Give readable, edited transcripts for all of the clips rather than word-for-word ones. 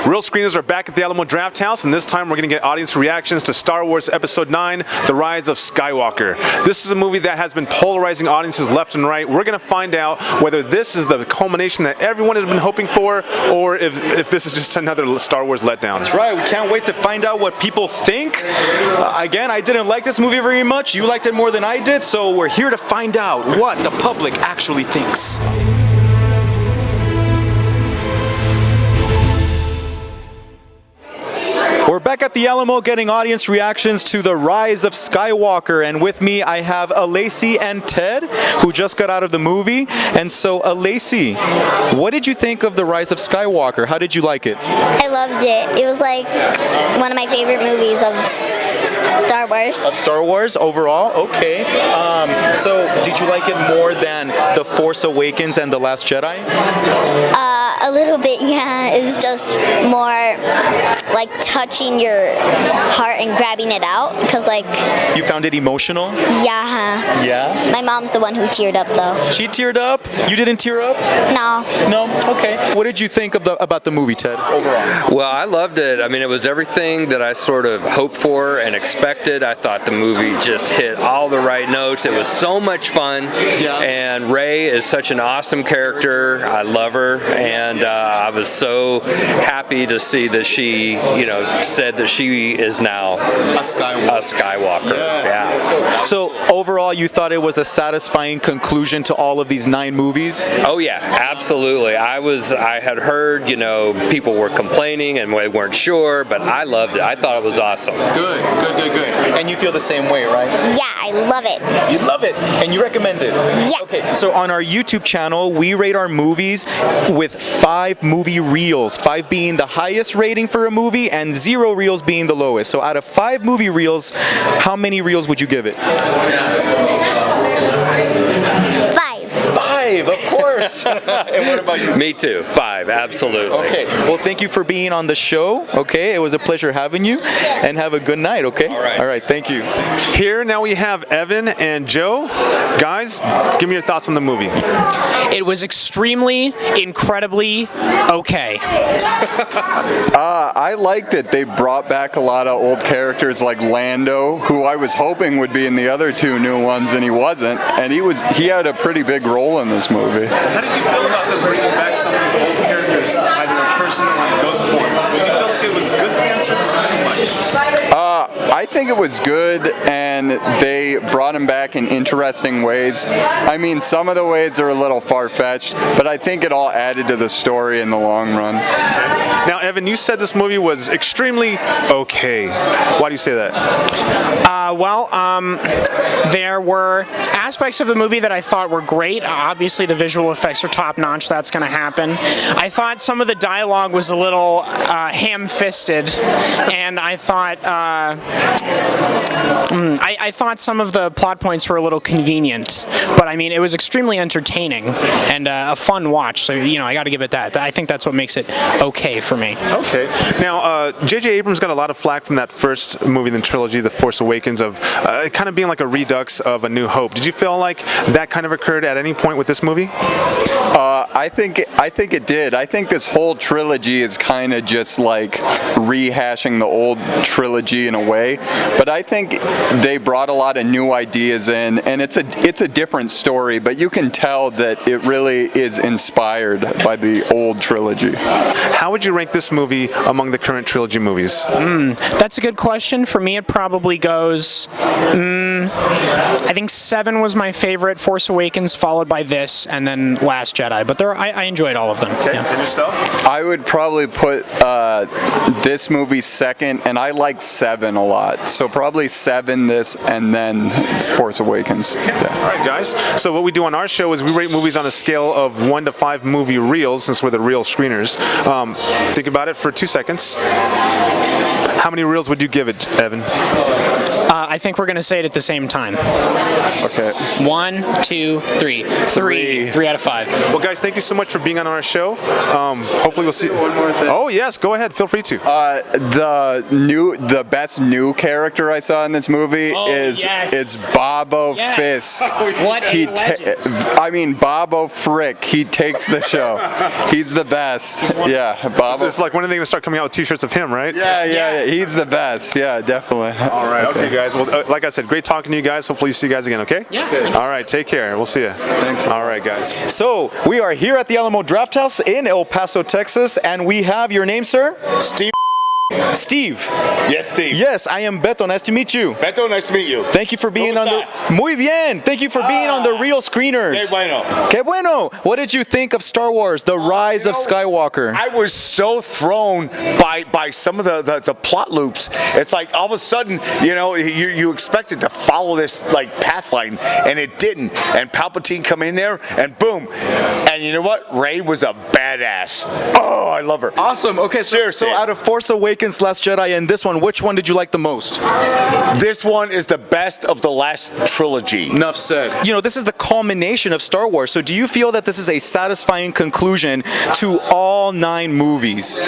Real screeners are back at the Alamo Drafthouse, and this time we're going to get audience reactions to Star Wars Episode 9, The Rise of Skywalker. This is a movie that has been polarizing audiences left and right. We're going to find out whether this is the culmination that everyone has been hoping for, or if this is just another Star Wars letdown. That's right. We can't wait to find out what people think. Again, I didn't like this movie very much. You liked it more than I did, so we're here to find out what the public actually thinks. We're back at the Alamo getting audience reactions to The Rise of Skywalker, and with me I have Lacey and Ted, who just got out of the movie. And so, Lacey, what did you think of The Rise of Skywalker? How did you like it? I loved it. It was like one of my favorite movies of Star Wars. Of Star Wars overall? Okay. So, did you like it more than The Force Awakens and The Last Jedi? A little bit, yeah. It's just more like touching your heart and grabbing it out, because like... You found it emotional? Yeah. Yeah? My mom's the one who teared up though. She teared up? You didn't tear up? No. No? Okay. What did you think of about the movie, Ted, overall? Well, I loved it. I mean, it was everything that I sort of hoped for and expected. I thought the movie just hit all the right notes. It was so much fun. Yeah. And Rey is such an awesome character. I love her. And I was so happy to see that she, said that she is now A Skywalker. Yeah. So overall, you thought it was a satisfying conclusion to all of these 9 movies? Oh yeah, absolutely. I had heard, people were complaining and they weren't sure, but I loved it. I thought it was awesome. Good. And you feel the same way, right? Yeah, I love it. You love it, and you recommend it? Yeah. Okay, so on our YouTube channel, we rate our movies with 5 movie reels, 5 being the highest rating for a movie and 0 reels being the lowest. So out of 5 movie reels, how many reels would you give it? 5, of course. And what about you? Me too, 5, absolutely. Okay, well, thank you for being on the show. Okay, it was a pleasure having you, and have a good night, okay? All right, thank you. Here now we have Evan and Joe. Guys, give me your thoughts on the movie. It was incredibly okay. I liked it. They brought back a lot of old characters like Lando, who I was hoping would be in the other 2 new ones, and he wasn't. And he had a pretty big role in this movie. How did you feel about them bringing back some of these old characters, either in person or in ghost form? Did you feel like it was good fans or was it too much? I think it was good, and they brought him back in interesting ways. I mean, some of the ways are a little far-fetched, but I think it all added to the story in the long run. Now, Evan, you said this movie was extremely okay. Why do you say that? There were aspects of the movie that I thought were great. Obviously, the visual effects are top-notch. That's going to happen. I thought some of the dialogue was a little ham-fisted, and I thought I thought some of the plot points were a little convenient. But I mean, it was extremely entertaining and a fun watch. So I got to give it that. I think that's what makes it okay for me. Okay. Now, J.J. Abrams got a lot of flack from that first movie in the trilogy, The Force Awakens, of kind of being like a redux of A New Hope. Did you feel like that kind of occurred at any point with this movie? I think it did. I think this whole trilogy is kind of just like rehashing the old trilogy in a way, but I think they brought a lot of new ideas in, and it's a different story, but you can tell that it really is inspired by the old trilogy. How would you rank this movie among the current trilogy movies? That's a good question. For me, it probably goes, I think 7 was my favorite, Force Awakens, followed by this, and then Last Jedi. But I enjoyed all of them. Okay, yeah. And yourself? I would probably put this movie second, and I like 7 a lot. So probably 7, this, and then Force Awakens. Okay. Yeah. All right, guys. So what we do on our show is we rate movies on a scale of 1 to 5 movie reels, since we're the real screeners. Think about it for 2 seconds. How many reels would you give it, Evan? I think we're going to say it at the same time. Okay. 1, 2, 3. 3 out of 5. Well, guys, thank you so much for being on our show. Hopefully we'll see. One more thing. Oh yes, go ahead. Feel free to. The best new character I saw in this movie is Bobo Fisk. What a legend. I mean, Bobo Frick. He takes the show. He's the best. Yeah, Bobo. It's like when are they going to start coming out with T-shirts of him, right? Yeah. He's the best. Yeah, definitely. All right. Okay, guys. Well, like I said, great talking to you guys. Hopefully you see you guys again. Okay. Yeah. All right. Take care. We'll see you. Thanks. All right, guys. So we are here at the Alamo Drafthouse in El Paso, Texas, and we have your name, sir? Steve. Steve. Yes, Steve. Yes, I am Beto. Nice to meet you. Beto, nice to meet you. Thank you for being on the. Muy bien. Thank you for being on the Real Screeners. Qué bueno. Que bueno. What did you think of Star Wars: The Rise of Skywalker? I was so thrown by some of the plot loops. It's like all of a sudden, you expected to follow this like path line, and it didn't. And Palpatine come in there, and boom. And you know what? Rey was a badass. Oh, I love her. Awesome. Okay, Seriously. so out of Force Awakens, Last Jedi, and this one, which one did you like the most? This one is the best of the last trilogy. Enough said. You know, this is the culmination of Star Wars. So do you feel that this is a satisfying conclusion to all 9 movies?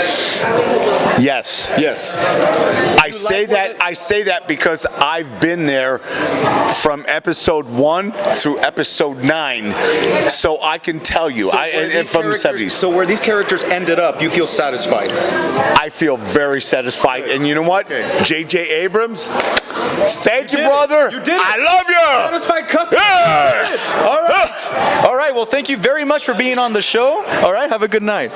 Yes. Yes. I say that because I've been there from episode 1 through episode 9, so I can tell you. It's from the 70s. So where these characters ended up, you feel satisfied? I feel very satisfied, and you know what? J.J. Abrams, thank you, brother. You did it. I love you. Satisfied customer. Yeah. All right. All right. Well, thank you very much for being on the show. All right. Have a good night.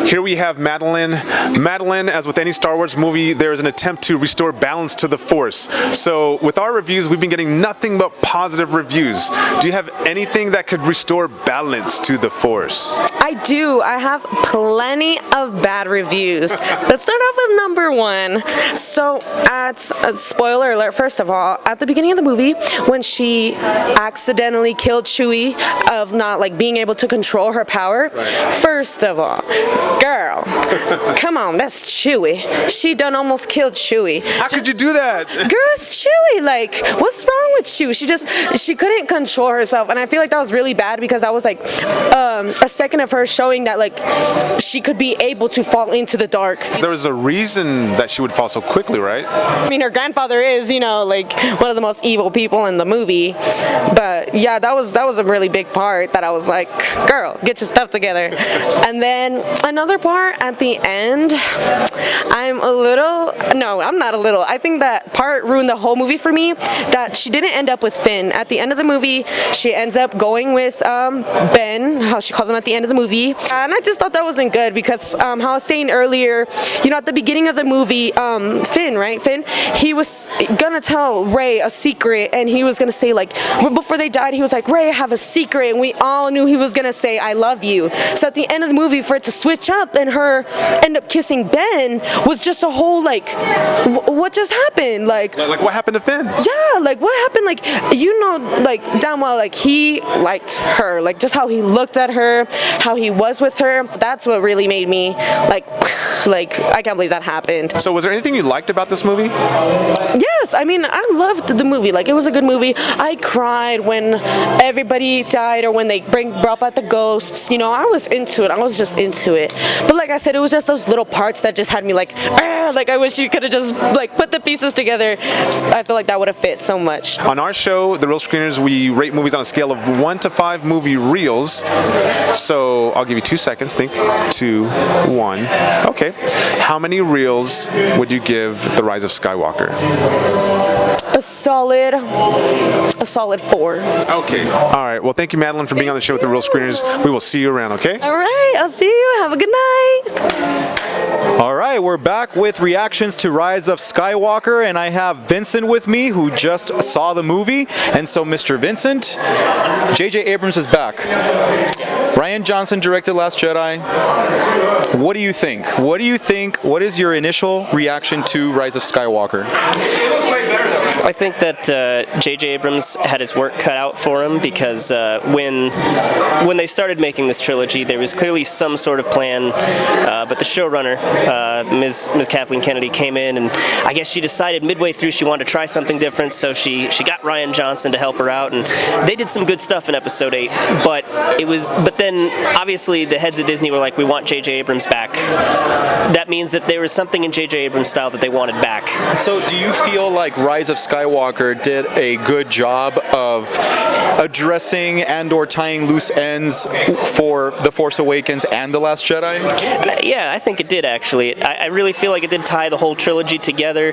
Here we have Madeline. Madeline, as with any Star Wars movie, there is an attempt to restore balance to the Force. So with our reviews, we've been getting nothing but positive reviews. Do you have anything that could restore balance to the Force? I do. I have plenty of bad reviews. Let's start off with number 1. So, spoiler alert, first of all, at the beginning of the movie, when she accidentally killed Chewie of not being able to control her power, first of all, girl, come on, that's Chewie. She done almost killed Chewie. How could you do that? Girl, it's Chewie. What's wrong with Chewie? She couldn't control herself, and I feel like that was really bad because that was a second of her showing that she could be able to fall into the dark. There was a reason that she would fall so quickly, right? I mean, her grandfather is, one of the most evil people in the movie. But yeah, that was a really big part that I was like, girl, get your stuff together. And then another part at the end, I'm not a little. I think that part ruined the whole movie for me, that she didn't end up with Finn. At the end of the movie, she ends up going with Ben, how she calls him at the end of the movie. And I just thought that wasn't good because how I was saying earlier, at the beginning of the movie, Finn, he was gonna tell Rey a secret, and he was gonna say before they died, he was like, Rey, I have a secret, and we all knew he was gonna say, I love you. So at the end of the movie, for it to switch up and her end up kissing Ben was just a whole what just happened? Like what happened to Finn? Yeah, what happened? Damn well, he liked her, just how he looked at her, how he was with her. That's what really made me I can't believe that happened. So was there anything you liked about this movie? Yes, I mean, I loved the movie. It was a good movie. I cried when everybody died or when they brought back the ghosts. I was into it. I was just into it. But like I said, it was just those little parts that just had me I wish you could have just put the pieces together. I feel like that would have fit so much. On our show, The Real Screeners, we rate movies on a scale of 1 to 5 movie reels. So I'll give you 2 seconds. Think 2, 1. Okay. How many reels would you give The Rise of Skywalker? A solid 4. Okay. All right. Well, thank you, Madeline, for being on the show with The Real Screeners. We will see you around, okay? All right. I'll see you. Have a good night. All right, we're back with reactions to Rise of Skywalker, and I have Vincent with me, who just saw the movie. And so, Mr. Vincent, J.J. Abrams is back. Rian Johnson directed Last Jedi. What do you think? What is your initial reaction to Rise of Skywalker? I think that J.J. Abrams had his work cut out for him because when they started making this trilogy, there was clearly some sort of plan, but the showrunner, Ms. Kathleen Kennedy, came in, and I guess she decided midway through she wanted to try something different, so she got Rian Johnson to help her out, and they did some good stuff in Episode 8. But then obviously the heads of Disney were like, we want J.J. Abrams back. That means that there was something in J.J. Abrams' style that they wanted back. So do you feel like Rise of Skywalker did a good job of addressing and or tying loose ends for The Force Awakens and The Last Jedi? Yeah, I think it did actually. I really feel like it did tie the whole trilogy together.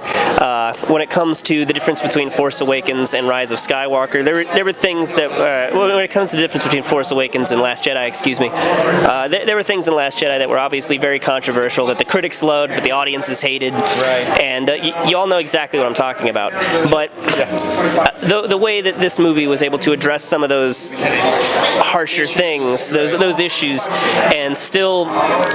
When it comes to the difference between Force Awakens and Rise of Skywalker, there were things that, when it comes to the difference between Force Awakens and Last Jedi, there were things in Last Jedi that were obviously very controversial, that the critics loved, but the audiences hated. Right. And you all know exactly what I'm talking about. But the way that this movie was able to address some of those harsher things, those issues, and still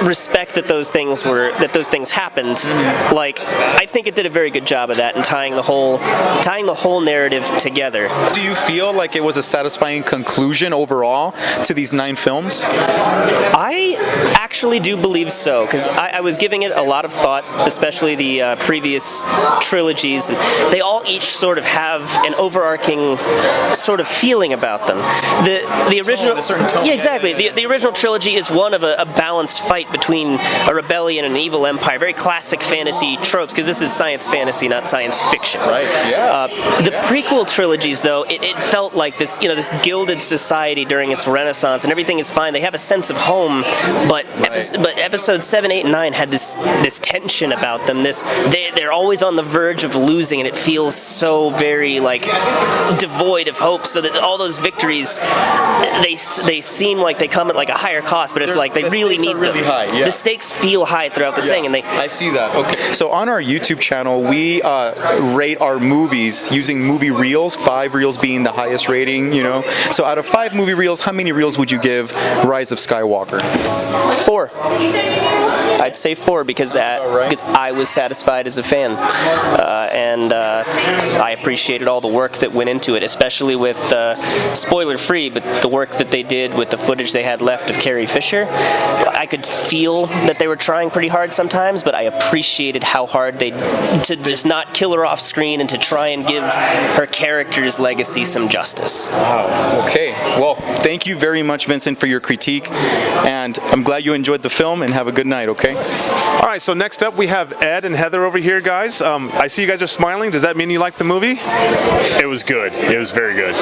respect that those things happened, like, I think it did a very good job of that and tying the whole narrative together. Do you feel like it was a satisfying conclusion overall to these 9 films? I actually do believe so, because I was giving it a lot of thought, especially the previous trilogies, and they all each sort of have an overarching sort of feeling about them. The original, a certain tone. Yeah, exactly. The original trilogy is one of a balanced fight between a rebellion and an evil empire, very classic fantasy tropes, because this is science fantasy, not science fiction. Right. Yeah. The prequel trilogies, though, it felt like this gilded society during its renaissance, and everything is fine. They have a sense of home, but episodes 7, 8, and 9 had this tension about them. They're always on the verge of losing, and it feels so very like devoid of hope. So that all those victories, they seem like they come at like a higher cost, but it's like they really need them. Really high, yeah. The stakes feel high throughout this thing, and I see that. Okay. So on our YouTube channel, we rate our movies using movie reels, 5 reels being the highest rating, you know. So out of 5 movie reels, how many reels would you give Rise of Skywalker? 4. I'd say 4 because I was satisfied as a fan, and I appreciated all the work that went into it, especially with spoiler free, but the work that they did with the footage they had left of Carrie Fisher. I could feel that they were trying pretty hard sometimes, but I appreciated how hard to just not kill her off screen and to try and give her character's legacy some justice. Wow. Okay. Well, thank you very much, Vincent, for your critique, and I'm glad you enjoyed the film, and have a good night, okay? All right, so next up we have Ed and Heather over here, guys. I see you guys are smiling. Does that mean you liked the movie? It was good. It was very good.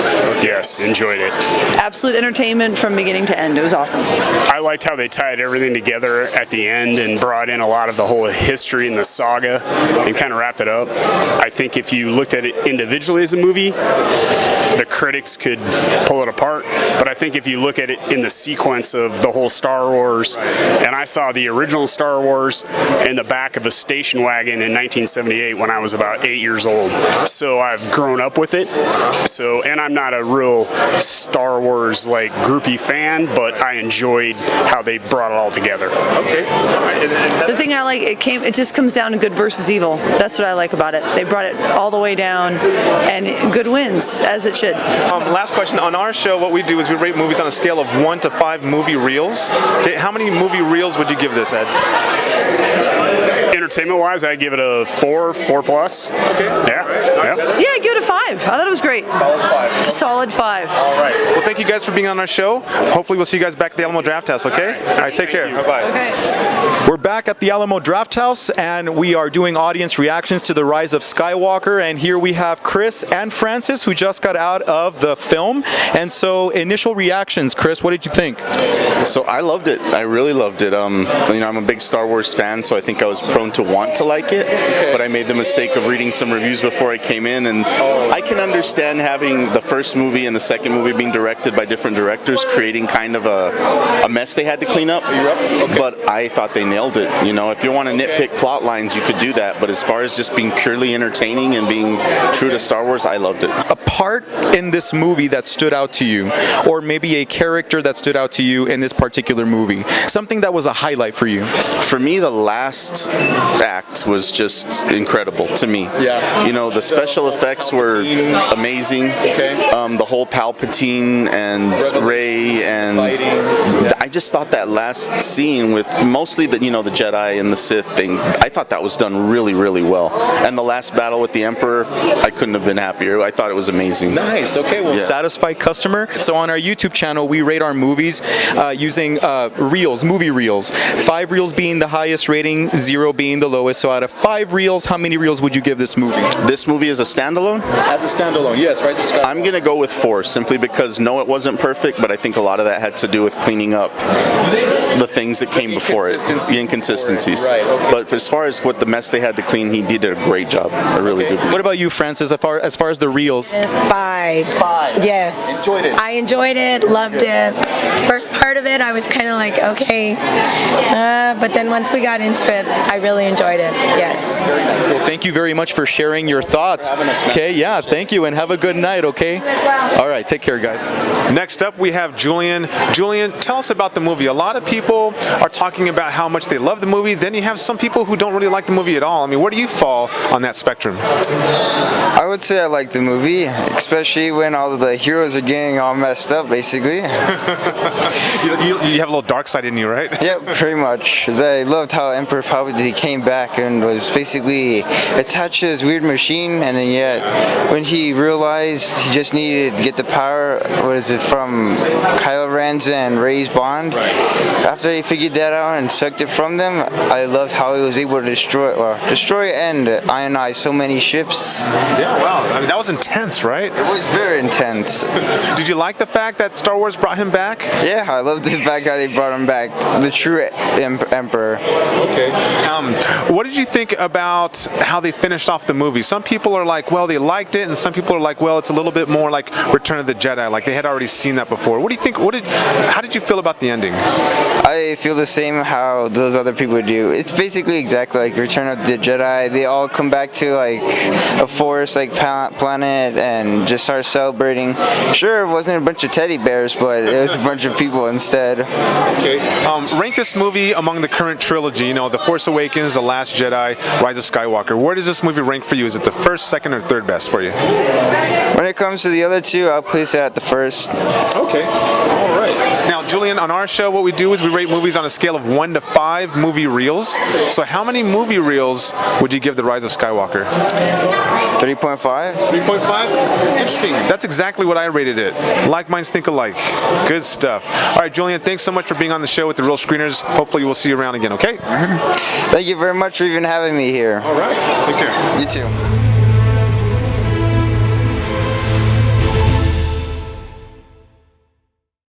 Yes, enjoyed it. Absolute entertainment from beginning to end. It was awesome. I liked how they tied everything together at the end and brought in a lot of the whole history and the saga and kind of wrapped it up. I think if you looked at it individually as a movie, the critics could pull it apart. But I think if you look at it in the sequence of the whole Star Wars, and I saw the original Star Wars in the back of a station wagon in 1978 when I was about 8 years old. So I've grown up with it. And I'm not a real Star Wars like groupie fan, but I enjoyed how they brought it all together. Okay. All right. The thing I like, it just comes down to good versus evil. That's what I like about it. They brought it all the way down, and good wins, as it should. Last question. On our show, what we do is we rate movies on a scale of 1 to 5 movie reels. Okay, how many movie reels would you give this, Ed? Entertainment-wise, I'd give it a 4 plus. Okay. Yeah. Yeah, give it a 5. I thought it was great. Solid 5. Solid 5. All right. Well, thank you guys for being on our show. Hopefully we'll see you guys back at the Alamo Drafthouse, okay? All right, take care. Bye-bye. Okay. We're back at the Alamo Drafthouse, and we are doing audience reactions to The Rise of Skywalker, and here we have Chris and Francis, who just got out of the film. And so, initial reactions, Chris, what did you think? So I loved it. I really loved it. I'm a big Star Wars fan, so I think I was prone to want to like it, but I made the mistake of reading some reviews before I came in, and I can understand having the first movie and the second movie being directed by different directors, creating kind of a mess they had to clean up. But I thought they nailed it. You know, if you want to nitpick plot lines, you could do that, but as far as just being purely entertaining and being true to Star Wars, I loved it. A part in this movie that stood out to you, or maybe a character that stood out to you in this particular movie, something that was a highlight for you? For me, the last act was just incredible to me. Yeah. You know, the special effects were amazing. Okay. The whole Palpatine and Rey and I just thought that last scene with mostly the the Jedi and the Sith thing, I thought that was done really, really well. And the last battle with the Emperor, I couldn't have been happier. I thought it was amazing. Nice. Okay. Well, Yeah. satisfied customer. So on our YouTube channel, we rate our movies using reels, movie reels. 5 reels being the highest rating, 0 being the lowest. So out of 5 reels, how many reels would you give this movie? This movie is a standalone? As a standalone, yes. Rise of Skywalker. I'm going to go with 4, simply because no, it wasn't perfect, but I think a lot of that had to do with cleaning up the things that came before it. The inconsistencies. Right, okay. But as far as what the mess they had to clean, he did a great job. A really good job. What about you, Francis, as far as the reels? 5. 5. Yes. Enjoyed it. I enjoyed it, loved it. First part of it, I was kind of like, okay. But then once we got into it, I really enjoyed it. Yes. Very nice. Well, thank you very much for sharing your thoughts. Okay, yeah, thank you, and have a good night, okay? All right, take care, guys. Next up, we have Julian. Julian, tell us about the movie. A lot of people are talking about how much they love the movie. Then you have some people who don't really like the movie at all. I mean, where do you fall on that spectrum? I would say I like the movie, especially when all of the heroes are getting all messed up, basically. You have a little dark side in you, right? Yep, pretty much. 'Cause I loved how Emperor Palpatine came back and was basically attached to this weird machine, and then yet when he realized he just needed to get the power, what is it, from Kylo Ren's and Rey's bond, after he figured that out and sucked it from them, I loved how he was able to destroy and ionize so many ships. Yeah, wow. I mean, that was intense, right? It was very intense. Did you like the fact that Star Wars brought him back? Yeah, I love the fact how they brought him back, the true Emperor. Okay. What did you think about how they finished off the movie? Some people are like, well, they liked it, and some people are like, well, it's a little bit more like Return of the Jedi, like they had already seen that before. What do you think? How did you feel about the ending? I feel the same how those other people do. It's basically exactly like Return of the Jedi. They all come back to like a forest, like planet, and just start celebrating. Sure, it wasn't a bunch of teddy bears, but it was a bunch of people instead. Okay. Rank this movie among the current trilogy. You know, The Force Awakens, The Last Jedi, Rise of Skywalker. Where does this movie rank for you? Is it the first, second, or third best for you? When it comes to the other two, I'll place it at the first. Okay. All right. Now, Julian, on our show, what we do is we rate movies on a scale of 1 to 5 movie reels. So how many movie reels would you give The Rise of Skywalker? 3.5. 3.5? Interesting. That's exactly what I rated it. Like minds think alike. Good stuff. All right, Julian, thanks so much for being on the show with the Real Screeners. Hopefully we'll see you around again, okay? Thank you very much for even having me here. All right. Take care. You too.